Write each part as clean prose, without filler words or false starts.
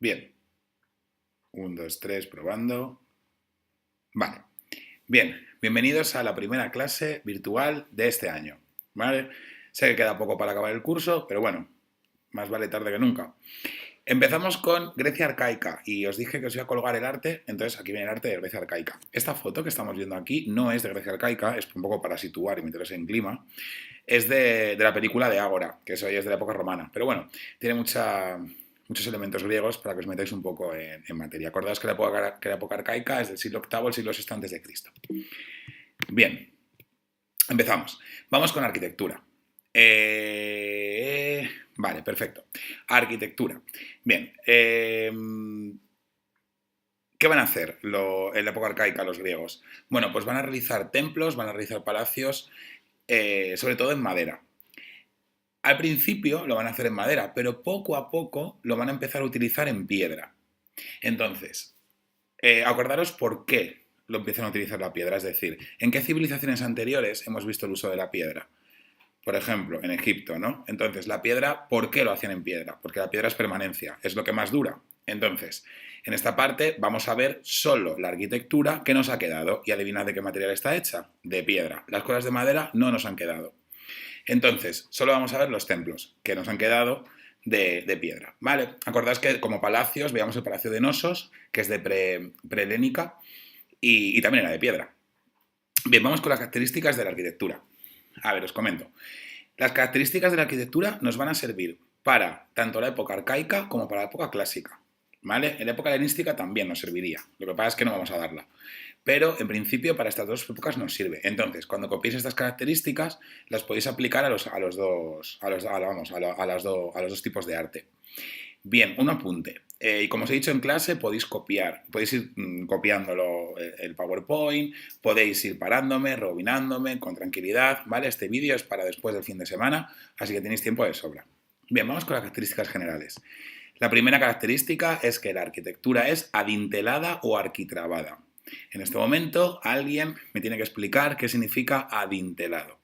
Bien. 1, 2, 3, probando. Vale. Bien, bienvenidos a la primera clase virtual de este año. ¿Vale? Sé que queda poco para acabar el curso, pero bueno, más vale tarde que nunca. Empezamos con Grecia arcaica y os dije que os iba a colgar el arte, entonces aquí viene el arte de Grecia arcaica. Esta foto que estamos viendo aquí no es de Grecia arcaica, es un poco para situar y meteros en clima. Es de la película de Ágora, que eso ya es de la época romana, pero bueno, tiene muchos elementos griegos para que os metáis un poco en materia. Acordaos que la época arcaica es del siglo VIII al siglo VI antes de Cristo. Bien, empezamos. Vamos con arquitectura. Vale, perfecto. Arquitectura. Bien. ¿Qué van a hacer en la época arcaica los griegos? Bueno, pues van a realizar templos, van a realizar palacios, sobre todo en madera. Al principio lo van a hacer en madera, pero poco a poco lo van a empezar a utilizar en piedra. Entonces, acordaros por qué lo empiezan a utilizar la piedra, es decir, en qué civilizaciones anteriores hemos visto el uso de la piedra. Por ejemplo, en Egipto, ¿no? Entonces, la piedra, ¿por qué lo hacían en piedra? Porque la piedra es permanencia, es lo que más dura. Entonces, en esta parte vamos a ver solo la arquitectura que nos ha quedado. Y adivinad de qué material está hecha. De piedra. Las cosas de madera no nos han quedado. Entonces, solo vamos a ver los templos que nos han quedado de piedra. ¿Vale? Acordáis que como palacios veíamos el palacio de Nosos, que es de prehelénica, y también era de piedra. Bien, vamos con las características de la arquitectura. A ver, os comento. Las características de la arquitectura nos van a servir para tanto la época arcaica como para la época clásica. ¿Vale? En la época helenística también nos serviría. Lo que pasa es que no vamos a darla. Pero, en principio, para estas dos épocas nos sirve. Entonces, cuando copiéis estas características, las podéis aplicar a los dos tipos de arte. Bien, un apunte. Y como os he dicho en clase, podéis copiar. Podéis ir copiándolo el PowerPoint, podéis ir parándome, rebobinándome con tranquilidad, ¿vale? Este vídeo es para después del fin de semana, así que tenéis tiempo de sobra. Bien, vamos con las características generales. La primera característica es que la arquitectura es adintelada o arquitrabada. En este momento, alguien me tiene que explicar qué significa adintelado.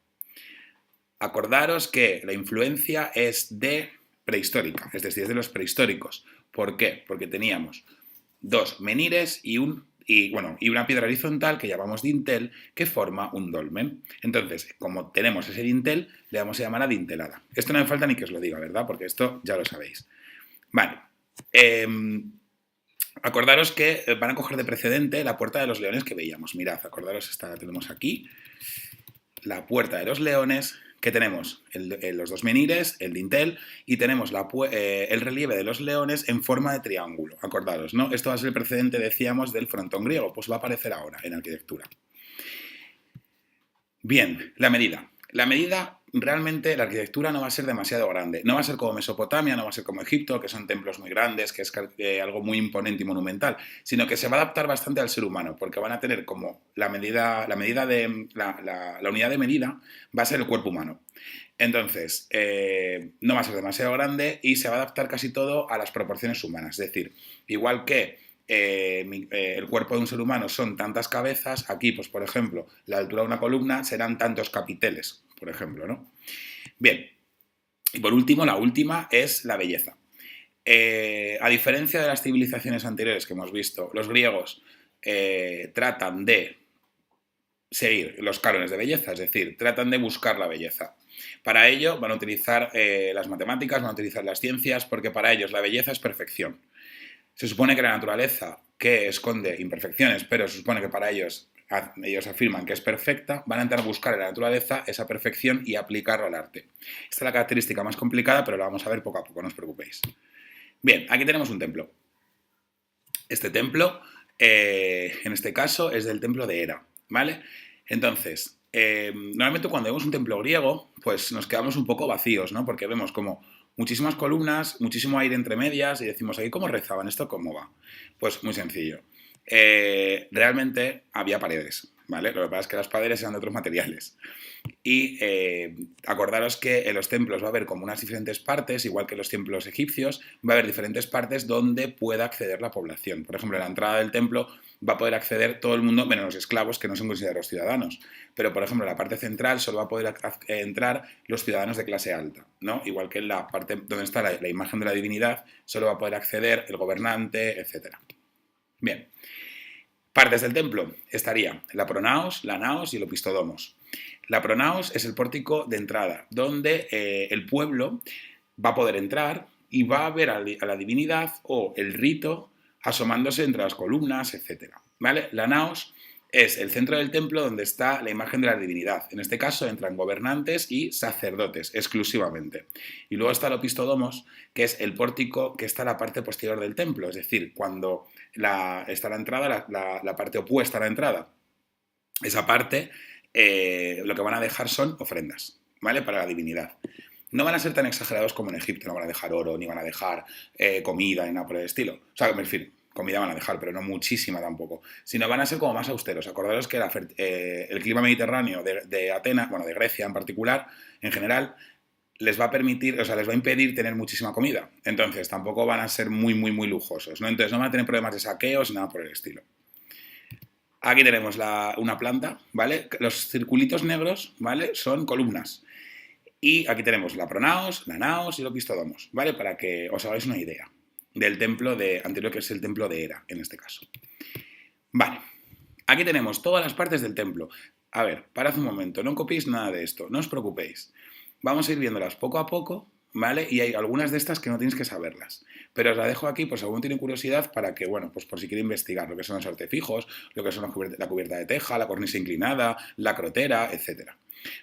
Acordaros que la influencia es de prehistórica, es decir, es de los prehistóricos. ¿Por qué? Porque teníamos dos menires y una piedra horizontal que llamamos dintel que forma un dolmen. Entonces, como tenemos ese dintel, le vamos a llamar adintelada. Esto no me falta ni que os lo diga, ¿verdad? Porque esto ya lo sabéis. Vale. Acordaros que van a coger de precedente la Puerta de los Leones que veíamos. Mirad, acordaros, esta la tenemos aquí. La Puerta de los Leones, que tenemos los dos menires, el dintel, y tenemos el relieve de los leones en forma de triángulo. Acordaros, ¿no? Esto va a ser el precedente, decíamos, del frontón griego. Pues va a aparecer ahora en arquitectura. Bien, la medida. La medida, realmente, la arquitectura no va a ser demasiado grande. No va a ser como Mesopotamia, no va a ser como Egipto, que son templos muy grandes, que es algo muy imponente y monumental, sino que se va a adaptar bastante al ser humano, porque van a tener como la unidad de medida va a ser el cuerpo humano. Entonces, no va a ser demasiado grande y se va a adaptar casi todo a las proporciones humanas. Es decir, igual que el cuerpo de un ser humano son tantas cabezas, aquí, pues por ejemplo, la altura de una columna serán tantos capiteles, por ejemplo, ¿no? Bien, y por último, la última es la belleza. A diferencia de las civilizaciones anteriores que hemos visto, los griegos tratan de seguir los cánones de belleza, es decir, tratan de buscar la belleza. Para ello van a utilizar las matemáticas, van a utilizar las ciencias, porque para ellos la belleza es perfección. Se supone que la naturaleza, que esconde imperfecciones, pero se supone que para ellos afirman que es perfecta, van a intentar buscar en la naturaleza esa perfección y aplicarlo al arte. Esta es la característica más complicada, pero la vamos a ver poco a poco, no os preocupéis. Bien, aquí tenemos un templo. Este templo, en este caso, es del templo de Hera, ¿vale? Entonces, normalmente cuando vemos un templo griego, pues nos quedamos un poco vacíos, ¿no? Porque vemos como muchísimas columnas, muchísimo aire entre medias y decimos, ¿aquí cómo rezaban? ¿Esto cómo va? Pues muy sencillo. Realmente había paredes. ¿vale? Lo que pasa es que las paredes eran de otros materiales. Y acordaros que en los templos va a haber como unas diferentes partes, igual que en los templos egipcios, va a haber diferentes partes donde pueda acceder la población. Por ejemplo, en la entrada del templo va a poder acceder todo el mundo, menos los esclavos, que no son considerados ciudadanos. Pero, por ejemplo, en la parte central solo va a poder entrar los ciudadanos de clase alta, ¿no? Igual que en la parte donde está la imagen de la divinidad, solo va a poder acceder el gobernante, etc. Bien. Partes del templo estaría la pronaos, la naos y el opistodomos. La pronaos es el pórtico de entrada, donde el pueblo va a poder entrar y va a ver a la divinidad o el rito asomándose entre las columnas, etc. ¿Vale? La naos es el centro del templo donde está la imagen de la divinidad. En este caso entran gobernantes y sacerdotes exclusivamente. Y luego está el opistodomos, que es el pórtico que está en la parte posterior del templo, es decir, cuando está la entrada, la parte opuesta a la entrada. Esa parte lo que van a dejar son ofrendas, ¿vale? Para la divinidad. No van a ser tan exagerados como en Egipto, no van a dejar oro, ni van a dejar comida, ni nada por el estilo. O sea, me refiero, comida van a dejar, pero no muchísima tampoco. Sino van a ser como más austeros. Acordaros que el clima mediterráneo de Atenas, bueno, de Grecia en particular, en general, les va a permitir, o sea, les va a impedir tener muchísima comida. Entonces, tampoco van a ser muy, muy, muy lujosos, ¿no? Entonces, no van a tener problemas de saqueos, ni nada por el estilo. Aquí tenemos una planta, ¿vale? Los circulitos negros, ¿vale? Son columnas. Y aquí tenemos la pronaos, la naos y el opistodomos, ¿vale? Para que os hagáis una idea del templo anterior, que es el templo de Hera, en este caso. Vale, aquí tenemos todas las partes del templo. A ver, parad un momento, no copiéis nada de esto, no os preocupéis. Vamos a ir viéndolas poco a poco, ¿vale? Y hay algunas de estas que no tenéis que saberlas. Pero os la dejo aquí por si alguno tiene curiosidad para que, bueno, pues por si quiere investigar lo que son los artefijos, lo que son la cubierta de teja, la cornisa inclinada, la crotera, etc.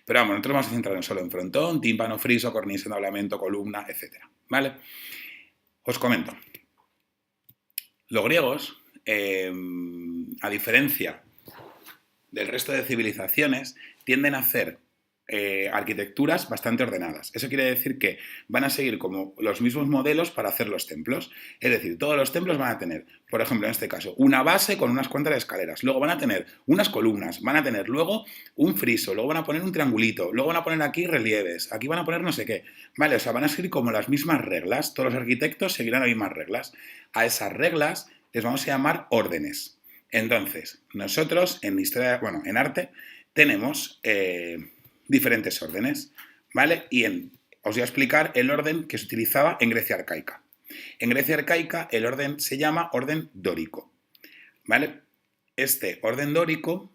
Pero vamos, nosotros vamos a centrarnos solo en frontón, tímpano, friso, cornisa, entablamento, columna, etc. ¿Vale? Os comento. Los griegos, a diferencia del resto de civilizaciones, tienden a hacer arquitecturas bastante ordenadas. Eso quiere decir que van a seguir como los mismos modelos para hacer los templos. Es decir, todos los templos van a tener, por ejemplo, en este caso, una base con unas cuantas escaleras. Luego van a tener unas columnas, van a tener luego un friso, luego van a poner un triangulito, luego van a poner aquí relieves, aquí van a poner no sé qué. Vale, o sea, van a seguir como las mismas reglas. Todos los arquitectos seguirán las mismas reglas. A esas reglas les vamos a llamar órdenes. Entonces, nosotros en historia, bueno, en arte tenemos diferentes órdenes, ¿vale? Y os voy a explicar el orden que se utilizaba en Grecia arcaica. En Grecia arcaica el orden se llama orden dórico, ¿vale? Este orden dórico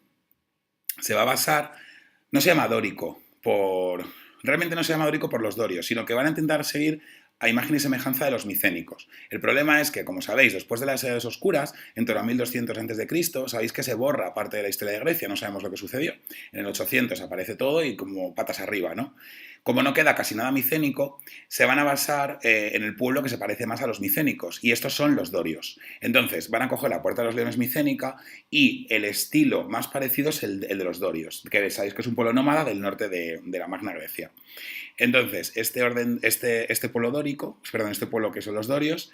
se va a basar, no se llama dórico realmente no se llama dórico por los dorios, sino que van a intentar seguir a imagen y semejanza de los micénicos. El problema es que, como sabéis, después de las edades oscuras, en torno a 1200 a.C., sabéis que se borra parte de la historia de Grecia, no sabemos lo que sucedió. En el 800 aparece todo y como patas arriba, ¿no? Como no queda casi nada micénico, se van a basar en el pueblo que se parece más a los micénicos, y estos son los dorios. Entonces, van a coger la Puerta de los Leones micénica y el estilo más parecido es el de los dorios, que sabéis que es un pueblo nómada del norte de la Magna Grecia. Entonces, este pueblo dórico, perdón, este pueblo que son los dorios,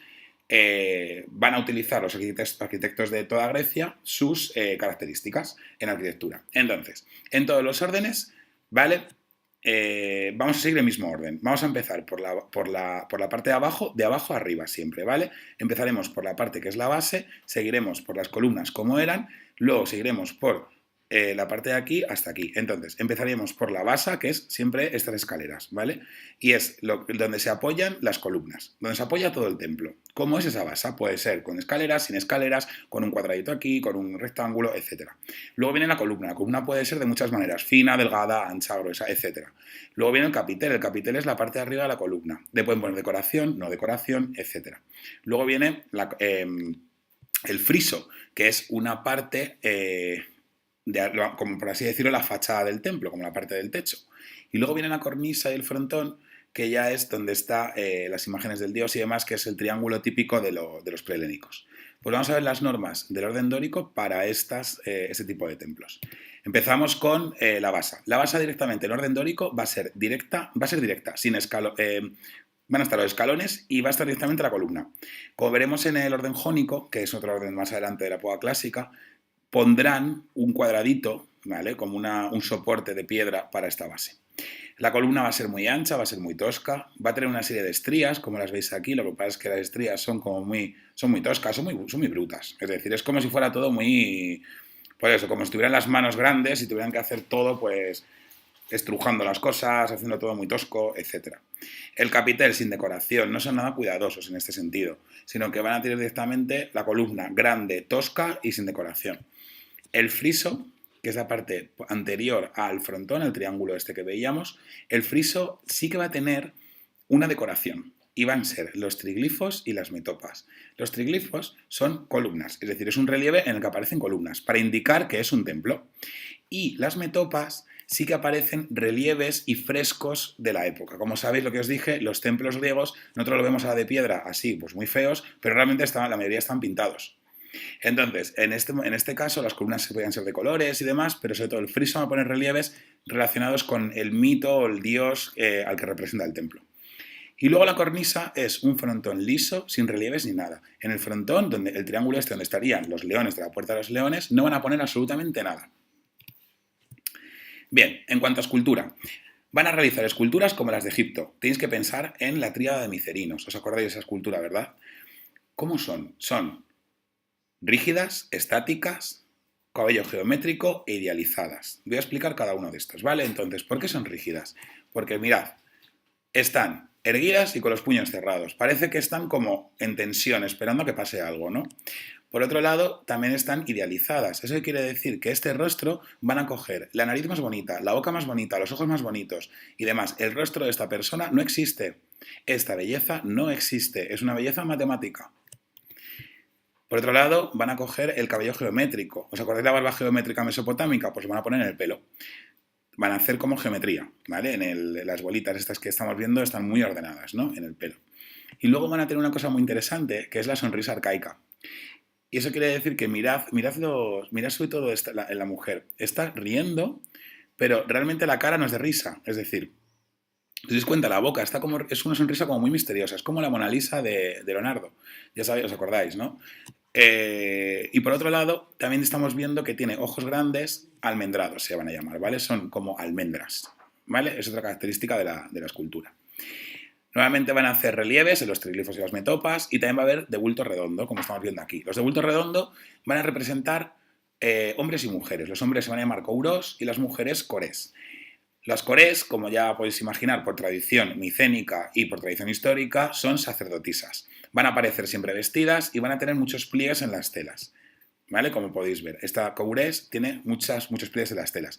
van a utilizar los arquitectos de toda Grecia sus características en arquitectura. Entonces, en todos los órdenes, ¿vale? Vamos a seguir el mismo orden. Vamos a empezar por la parte de abajo arriba siempre, ¿vale? Empezaremos por la parte que es la base, seguiremos por las columnas como eran, luego seguiremos por la parte de aquí hasta aquí. Entonces, empezaríamos por la base, que es siempre estas escaleras, ¿vale? Y es donde se apoyan las columnas, donde se apoya todo el templo. ¿Cómo es esa base? Puede ser con escaleras, sin escaleras, con un cuadradito aquí, con un rectángulo, etc. Luego viene la columna. La columna puede ser de muchas maneras, fina, delgada, ancha, gruesa, etc. Luego viene el capitel. El capitel es la parte de arriba de la columna. Le pueden poner decoración, no decoración, etc. Luego viene el friso, que es una parte como por así decirlo, la fachada del templo, como la parte del techo. Y luego viene la cornisa y el frontón, que ya es donde están las imágenes del dios y demás, que es el triángulo típico de los prehelénicos. Pues vamos a ver las normas del orden dórico para este tipo de templos. Empezamos con la base. La base directamente en orden dórico va a ser directa, sin escalón. Van a estar los escalones y va a estar directamente la columna. Como veremos en el orden jónico, que es otro orden más adelante de la época clásica, pondrán un cuadradito, ¿vale? Como un soporte de piedra para esta base. La columna va a ser muy ancha, va a ser muy tosca, va a tener una serie de estrías, como las veis aquí. Lo que pasa es que las estrías son muy toscas, son muy brutas. Es decir, es como si fuera todo muy, por eso, como si tuvieran las manos grandes y tuvieran que hacer todo, pues, estrujando las cosas, haciendo todo muy tosco, etc. El capitel sin decoración no son nada cuidadosos en este sentido, sino que van a tener directamente la columna grande, tosca y sin decoración. El friso, que es la parte anterior al frontón, el triángulo este que veíamos, el friso sí que va a tener una decoración. Y van a ser los triglifos y las metopas. Los triglifos son columnas, es decir, es un relieve en el que aparecen columnas, para indicar que es un templo. Y las metopas sí que aparecen relieves y frescos de la época. Como sabéis lo que os dije, los templos griegos, nosotros lo vemos a la de piedra así, pues muy feos, pero realmente la mayoría están pintados. Entonces, en este caso, las columnas se podían ser de colores y demás, pero sobre todo el friso va a poner relieves relacionados con el mito o el dios al que representa el templo. Y luego la cornisa es un frontón liso, sin relieves ni nada. En el frontón, donde el triángulo este donde estarían los leones de la Puerta de los Leones, no van a poner absolutamente nada. Bien, en cuanto a escultura, van a realizar esculturas como las de Egipto. Tenéis que pensar en la tríada de Micerinos. ¿Os acordáis de esa escultura, verdad? ¿Cómo son? Son rígidas, estáticas, cabello geométrico e idealizadas. Voy a explicar cada uno de estos, ¿vale? Entonces, ¿por qué son rígidas? Porque mirad, están erguidas y con los puños cerrados. Parece que están como en tensión, esperando a que pase algo, ¿no? Por otro lado, también están idealizadas. Eso quiere decir que este rostro van a coger la nariz más bonita, la boca más bonita, los ojos más bonitos y demás. El rostro de esta persona no existe. Esta belleza no existe. Es una belleza matemática. Por otro lado, van a coger el cabello geométrico. ¿Os acordáis de la barba geométrica mesopotámica? Pues lo van a poner en el pelo. Van a hacer como geometría, ¿vale? Las bolitas estas que estamos viendo están muy ordenadas, ¿no? En el pelo. Y luego van a tener una cosa muy interesante, que es la sonrisa arcaica. Y eso quiere decir que mirad sobre todo en la mujer. Está riendo, pero realmente la cara no es de risa. Es decir, si os dais cuenta, la boca es una sonrisa como muy misteriosa. Es como la Mona Lisa de Leonardo. Ya sabéis, os acordáis, ¿no? Y por otro lado, también estamos viendo que tiene ojos grandes, almendrados se van a llamar, ¿vale? Son como almendras, ¿vale? Es otra característica de la escultura. Nuevamente van a hacer relieves en los triglifos y las metopas y también va a haber de bulto redondo, como estamos viendo aquí. Los de bulto redondo van a representar hombres y mujeres. Los hombres se van a llamar kouros y las mujeres corés. Las corés, como ya podéis imaginar por tradición micénica y por tradición histórica, son sacerdotisas. Van a aparecer siempre vestidas y van a tener muchos pliegues en las telas, ¿vale? Como podéis ver, esta courés tiene muchos pliegues en las telas.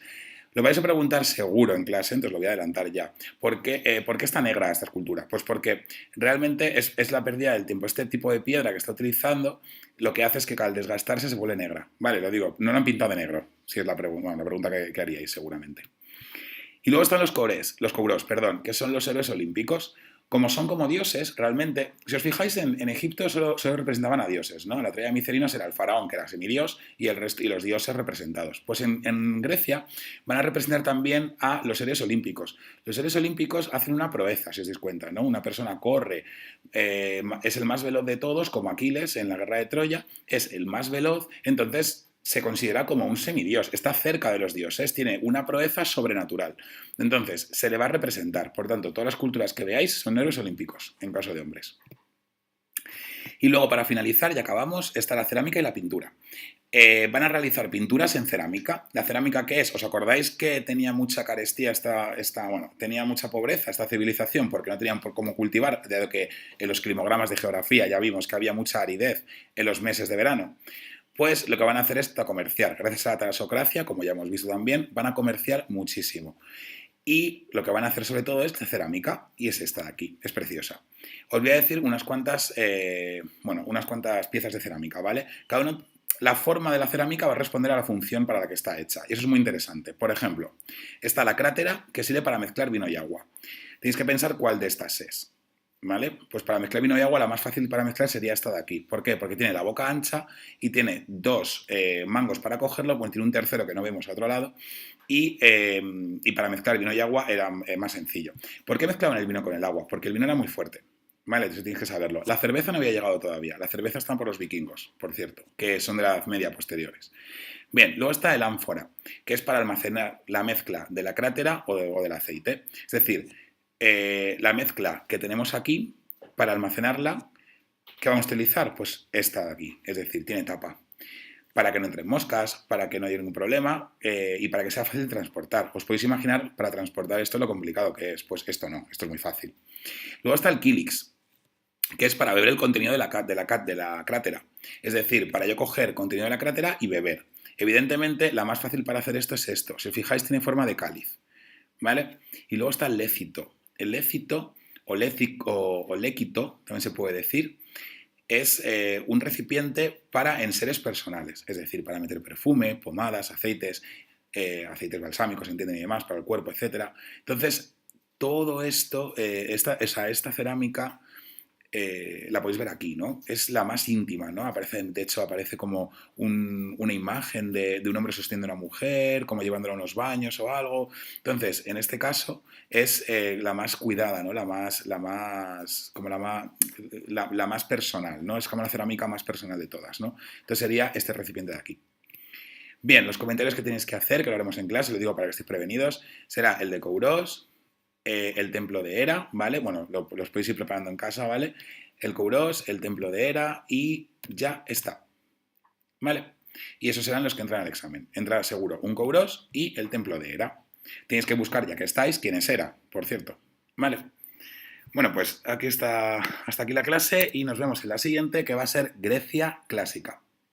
Lo vais a preguntar seguro en clase, entonces lo voy a adelantar ya. ¿Por qué está negra esta escultura? Pues porque realmente es la pérdida del tiempo. Este tipo de piedra que está utilizando lo que hace es que al desgastarse se vuelve negra. Vale, lo digo, no la han pintado de negro, si es la pregunta que haríais seguramente. Y luego están los kouros, que son los héroes olímpicos. Como son como dioses, realmente, si os fijáis, en Egipto solo representaban a dioses, ¿no? La tríada de Micerinos era el faraón, que era semidios, y el resto y los dioses representados. Pues en Grecia van a representar también a los héroes olímpicos. Los héroes olímpicos hacen una proeza, si os dais cuenta, ¿no? Una persona corre, es el más veloz de todos, como Aquiles en la guerra de Troya, es el más veloz, entonces se considera como un semidios, está cerca de los dioses, tiene una proeza sobrenatural. Entonces, se le va a representar. Por tanto, todas las culturas que veáis son héroes olímpicos, en caso de hombres. Y luego, para finalizar, ya acabamos, está la cerámica y la pintura. Van a realizar pinturas en cerámica. ¿La cerámica qué es? ¿Os acordáis que tenía mucha carestía, tenía mucha pobreza esta civilización porque no tenían por cómo cultivar, dado que en los climogramas de geografía ya vimos que había mucha aridez en los meses de verano? Pues lo que van a hacer es comerciar. Gracias a la talasocracia, como ya hemos visto también, van a comerciar muchísimo. Y lo que van a hacer sobre todo es de cerámica, y es esta de aquí, es preciosa. Os voy a decir unas cuantas piezas de cerámica, ¿vale? Cada uno, la forma de la cerámica va a responder a la función para la que está hecha, y eso es muy interesante. Por ejemplo, está la crátera, que sirve para mezclar vino y agua. Tenéis que pensar cuál de estas es. ¿Vale? Pues para mezclar vino y agua la más fácil para mezclar sería esta de aquí. ¿Por qué? Porque tiene la boca ancha y tiene dos mangos para cogerlo, pues tiene un tercero que no vemos al otro lado y para mezclar vino y agua era más sencillo. ¿Por qué mezclaban el vino con el agua? Porque el vino era muy fuerte, ¿Vale? Entonces tienes que saberlo. La cerveza no había llegado todavía. La cerveza está por los vikingos, por cierto, que son de la Edad Media posteriores. Bien, luego está el ánfora, que es para almacenar la mezcla de la crátera o del aceite. Es decir, la mezcla que tenemos aquí, para almacenarla, ¿qué vamos a utilizar? Pues esta de aquí, es decir, tiene tapa. Para que no entren moscas, para que no haya ningún problema y para que sea fácil de transportar. Os podéis imaginar para transportar esto lo complicado que es. Pues esto no, esto es muy fácil. Luego está el Kilix, que es para beber el contenido de la crátera. Es decir, para yo coger contenido de la crátera y beber. Evidentemente, la más fácil para hacer esto es esto. Si os fijáis, tiene forma de cáliz. ¿Vale? Y luego está el lécito. El lécito o léquito, también se puede decir, es un recipiente para enseres personales, es decir, para meter perfume, pomadas, aceites, aceites balsámicos, entienden y demás, para el cuerpo, etcétera. Entonces, todo esto, esta cerámica la podéis ver aquí, ¿no? Es la más íntima, ¿no? Aparece, de hecho, aparece como una imagen de un hombre sosteniendo a una mujer, como llevándola a unos baños o algo. Entonces, en este caso, es la más cuidada, ¿no? La más personal, ¿no? Es como la cerámica más personal de todas, ¿no? Entonces sería este recipiente de aquí. Bien, los comentarios que tenéis que hacer, que lo haremos en clase, lo digo para que estéis prevenidos, será el de Kouros, el templo de Hera, ¿vale? Bueno, los podéis ir preparando en casa, ¿vale? El Kouros, el templo de Hera y ya está, ¿vale? Y esos serán los que entran al examen. Entrará seguro un Kouros y el templo de Hera. Tenéis que buscar, ya que estáis, quién es Hera, por cierto, ¿vale? Bueno, pues aquí está, hasta aquí la clase y nos vemos en la siguiente, que va a ser Grecia clásica.